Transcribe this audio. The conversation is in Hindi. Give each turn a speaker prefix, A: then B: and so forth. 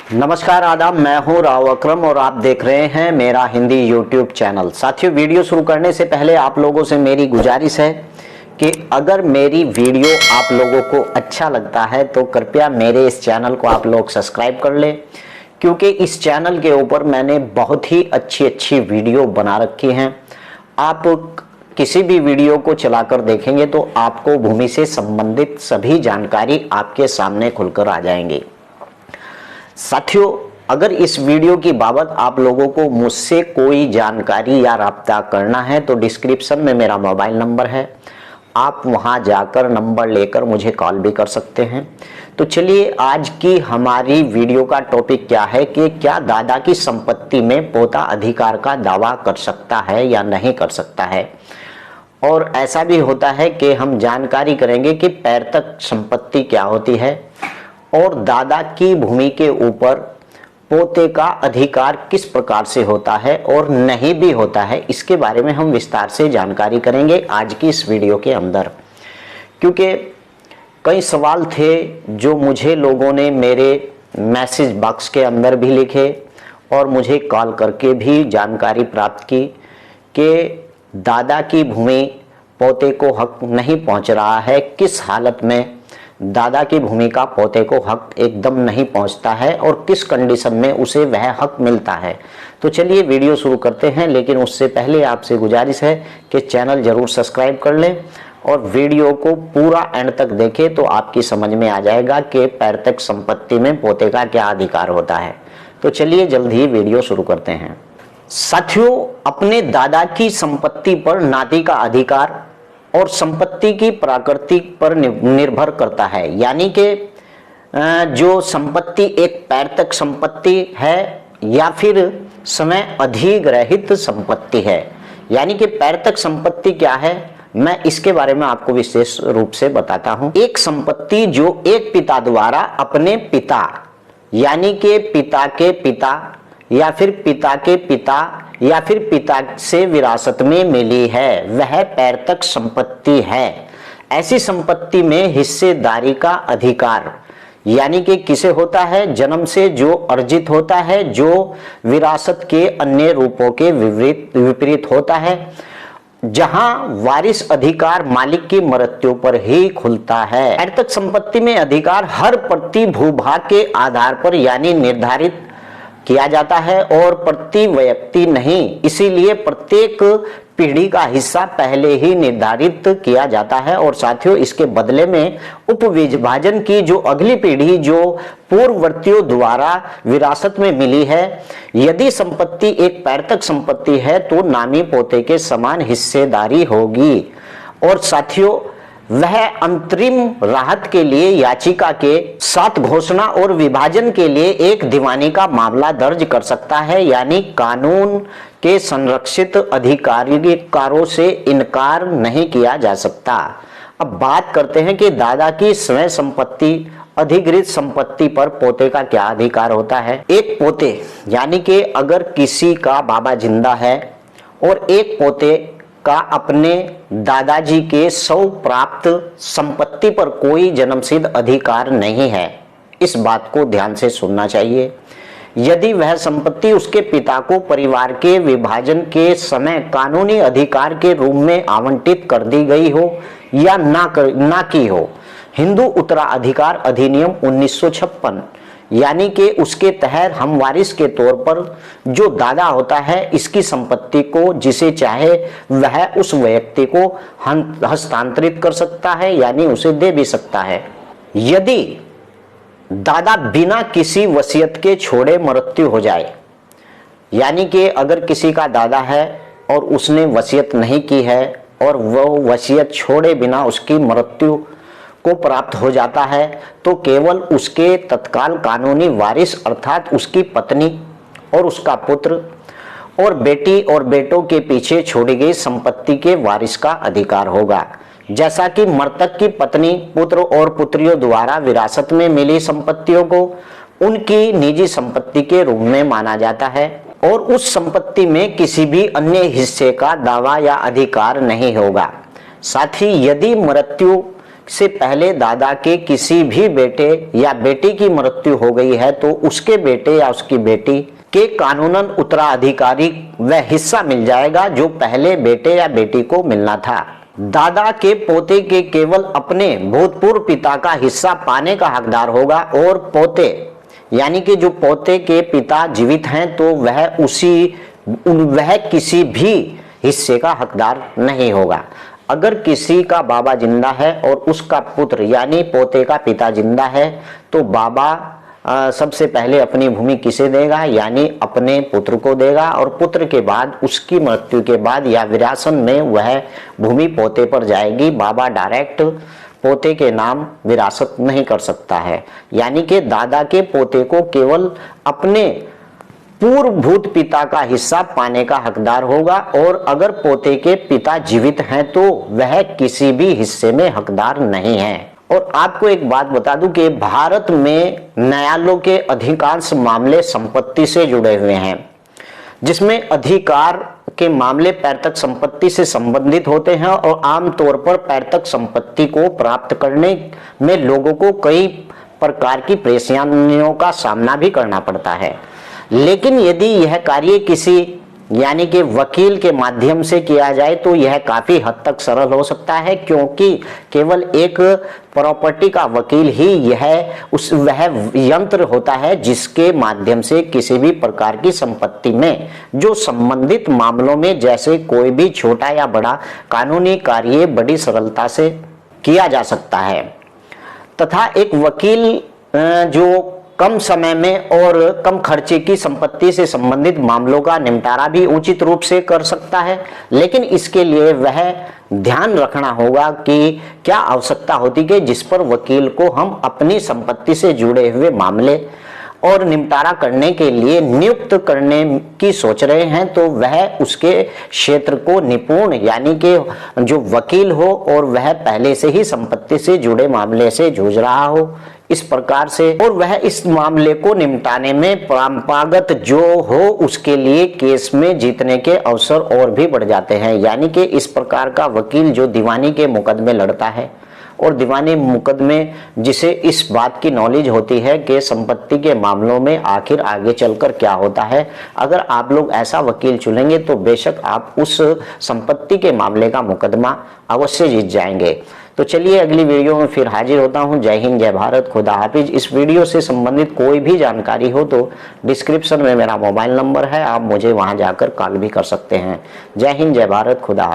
A: नमस्कार आदाब, मैं हूं राव अकरम और आप देख रहे हैं मेरा हिंदी यूट्यूब चैनल। साथियों, वीडियो शुरू करने से पहले आप लोगों से मेरी गुजारिश है कि अगर मेरी वीडियो आप लोगों को अच्छा लगता है तो कृपया मेरे इस चैनल को आप लोग सब्सक्राइब कर लें, क्योंकि इस चैनल के ऊपर मैंने बहुत ही अच्छी वीडियो बना रखी हैं। आप किसी भी वीडियो को चलाकर देखेंगे तो आपको भूमि से संबंधित सभी जानकारी आपके सामने खुलकर आ जाएंगी। साथियों, अगर इस वीडियो की बाबत आप लोगों को मुझसे कोई जानकारी या राब्ता करना है तो डिस्क्रिप्शन में मेरा मोबाइल नंबर है, आप वहां जाकर नंबर लेकर मुझे कॉल भी कर सकते हैं। तो चलिए, आज की हमारी वीडियो का टॉपिक क्या है कि क्या दादा की संपत्ति में पोता अधिकार का दावा कर सकता है या नहीं कर सकता है। और ऐसा भी होता है कि हम जानकारी करेंगे कि पैतृक संपत्ति क्या होती है और दादा की भूमि के ऊपर पोते का अधिकार किस प्रकार से होता है और नहीं भी होता है। इसके बारे में हम विस्तार से जानकारी करेंगे आज की इस वीडियो के अंदर, क्योंकि कई सवाल थे जो मुझे लोगों ने मेरे मैसेज बॉक्स के अंदर भी लिखे और मुझे कॉल करके भी जानकारी प्राप्त की कि दादा की भूमि पोते को हक नहीं पहुंच रहा है। किस हालत में दादा की भूमि का पोते को हक एकदम नहीं पहुंचता है और किस कंडीशन में उसे वह हक मिलता है। तो चलिए वीडियो शुरू करते हैं, लेकिन उससे पहले आपसे गुजारिश है कि चैनल जरूर सब्सक्राइब कर लें और वीडियो को पूरा एंड तक देखें तो आपकी समझ में आ जाएगा कि पैतृक संपत्ति में पोते का क्या अधिकार होता है। तो चलिए जल्द ही वीडियो शुरू करते हैं। साथियों, अपने दादा की संपत्ति पर नाती का अधिकार और संपत्ति की प्रकृति पर निर्भर करता है। यानी कि जो संपत्ति एक पैतृक संपत्ति है या फिर समय अधिग्रहित संपत्ति है। यानी कि पैतृक संपत्ति क्या है, मैं इसके बारे में आपको विशेष रूप से बताता हूं। एक संपत्ति जो एक पिता द्वारा अपने पिता यानी कि पिता के पिता या फिर पिता के पिता या फिर पिता से विरासत में मिली है, वह पैतृक संपत्ति है। ऐसी संपत्ति में हिस्सेदारी का अधिकार यानी कि किसे होता है, जन्म से जो अर्जित होता है, जो विरासत के अन्य रूपों के विपरीत होता है, जहां वारिस अधिकार मालिक की मृत्यु पर ही खुलता है। पैतृक संपत्ति में अधिकार हर प्रति भूभाग के आधार पर यानी निर्धारित किया जाता है और प्रति व्यक्ति नहीं। इसीलिए प्रत्येक पीढ़ी का हिस्सा पहले ही निर्धारित किया जाता है और साथियों, इसके बदले में उपविभाजन की जो अगली पीढ़ी जो पूर्ववर्तियों द्वारा विरासत में मिली है, यदि संपत्ति एक पैतृक संपत्ति है तो नामी पोते के समान हिस्सेदारी होगी। और साथियों, वह अंतरिम राहत के लिए याचिका के साथ घोषणा और विभाजन के लिए एक दीवानी का मामला दर्ज कर सकता है। यानी कानून के संरक्षित अधिकारों से इनकार नहीं किया जा सकता। अब बात करते हैं कि दादा की स्वयं संपत्ति अधिग्रहित संपत्ति पर पोते का क्या अधिकार होता है। एक पोते यानी कि अगर किसी का बाबा जिंदा है और एक पोते का अपने दादाजी के स्व प्राप्त संपत्ति पर कोई जन्मसिद्ध अधिकार नहीं है, इस बात को ध्यान से सुनना चाहिए। यदि वह संपत्ति उसके पिता को परिवार के विभाजन के समय कानूनी अधिकार के रूप में आवंटित कर दी गई हो या ना की हो। हिंदू उत्तराधिकार अधिनियम 1956 यानी कि उसके तहत हम वारिस के तौर पर जो दादा होता है, इसकी संपत्ति को जिसे चाहे वह उस व्यक्ति को हस्तांतरित कर सकता है, यानी उसे दे भी सकता है। यदि दादा बिना किसी वसीयत के छोड़े मृत्यु हो जाए, यानी कि अगर किसी का दादा है और उसने वसीयत नहीं की है और वो वसीयत छोड़े बिना उसकी मृत्यु को प्राप्त हो जाता है, तो केवल उसके तत्काल कानूनी वारिस अर्थात उसकी पत्नी और उसका पुत्र और बेटी और बेटों के पीछे छोड़ी गई संपत्ति के वारिस का अधिकार होगा। जैसा कि मृतक की पत्नी, पुत्र और पुत्रियों द्वारा विरासत में मिली संपत्तियों को उनकी निजी संपत्ति के रूप में माना जाता है और उस संपत्ति में किसी भी अन्य हिस्से का दावा या अधिकार नहीं होगा। साथ ही यदि मृत्यु से पहले दादा के किसी भी बेटे या बेटी की मृत्यु हो गई है तो उसके बेटे या उसकी बेटी के कानूनन उत्तराधिकारी वह हिस्सा मिल जाएगा जो पहले बेटे या बेटी को मिलना था। दादा के पोते के केवल अपने भूतपूर्व पिता का हिस्सा पाने का हकदार होगा और पोते यानी कि जो पोते के पिता जीवित हैं तो वह किसी भी हिस्से का हकदार नहीं होगा। अगर किसी का बाबा जिंदा है और उसका पुत्र यानी पोते का पिता जिंदा है तो बाबा सबसे पहले अपनी भूमि किसे देगा, यानी अपने पुत्र को देगा, और पुत्र के बाद उसकी मृत्यु के बाद या विरासत में वह भूमि पोते पर जाएगी। बाबा डायरेक्ट पोते के नाम विरासत नहीं कर सकता है, यानी कि दादा के पोते को केवल अपने पूर्वभूत पिता का हिस्सा पाने का हकदार होगा, और अगर पोते के पिता जीवित हैं तो वह किसी भी हिस्से में हकदार नहीं है। और आपको एक बात बता दूं कि भारत में न्यायालयों के अधिकांश मामले संपत्ति से जुड़े हुए हैं, जिसमें अधिकार के मामले पैतृक संपत्ति से संबंधित होते हैं और आमतौर पर पैतृक संपत्ति को प्राप्त करने में लोगों को कई प्रकार की परेशानियों का सामना भी करना पड़ता है। लेकिन यदि यह कार्य किसी यानी कि वकील के माध्यम से किया जाए तो यह काफी हद तक सरल हो सकता है, क्योंकि केवल एक प्रॉपर्टी का वकील ही वह यंत्र होता है जिसके माध्यम से किसी भी प्रकार की संपत्ति में जो संबंधित मामलों में जैसे कोई भी छोटा या बड़ा कानूनी कार्य बड़ी सरलता से किया जा सकता है, तथा एक वकील जो कम समय में और कम खर्चे की संपत्ति से संबंधित मामलों का निपटारा भी उचित रूप से कर सकता है। लेकिन इसके लिए वह ध्यान रखना होगा कि क्या आवश्यकता होती है जिस पर वकील को हम अपनी संपत्ति से जुड़े हुए मामले और निपटारा करने के लिए नियुक्त करने की सोच रहे हैं, तो वह उसके क्षेत्र को निपुण यानी कि जो वकील हो और वह पहले से ही संपत्ति से जुड़े मामले से जूझ रहा हो इस प्रकार से, और वह इस मामले को निपटाने में परंपरागत जो हो उसके लिए केस में जीतने के अवसर और भी बढ़ जाते हैं। यानी कि इस प्रकार का वकील जो दीवानी के मुकदमे लड़ता है और दीवानी मुकदमे जिसे इस बात की नॉलेज होती है कि संपत्ति के मामलों में आखिर आगे चलकर क्या होता है, अगर आप लोग ऐसा वकील चुनेंगे तो बेशक आप उस संपत्ति के मामले का मुकदमा अवश्य जीत जाएंगे। तो चलिए अगली वीडियो में फिर हाजिर होता हूं। जय हिंद, जय भारत, खुदा हाफिज। इस वीडियो से संबंधित कोई भी जानकारी हो तो डिस्क्रिप्शन में मेरा मोबाइल नंबर है, आप मुझे वहां जाकर कॉल भी कर सकते हैं। जय हिंद, जय भारत, खुदा हाफिज।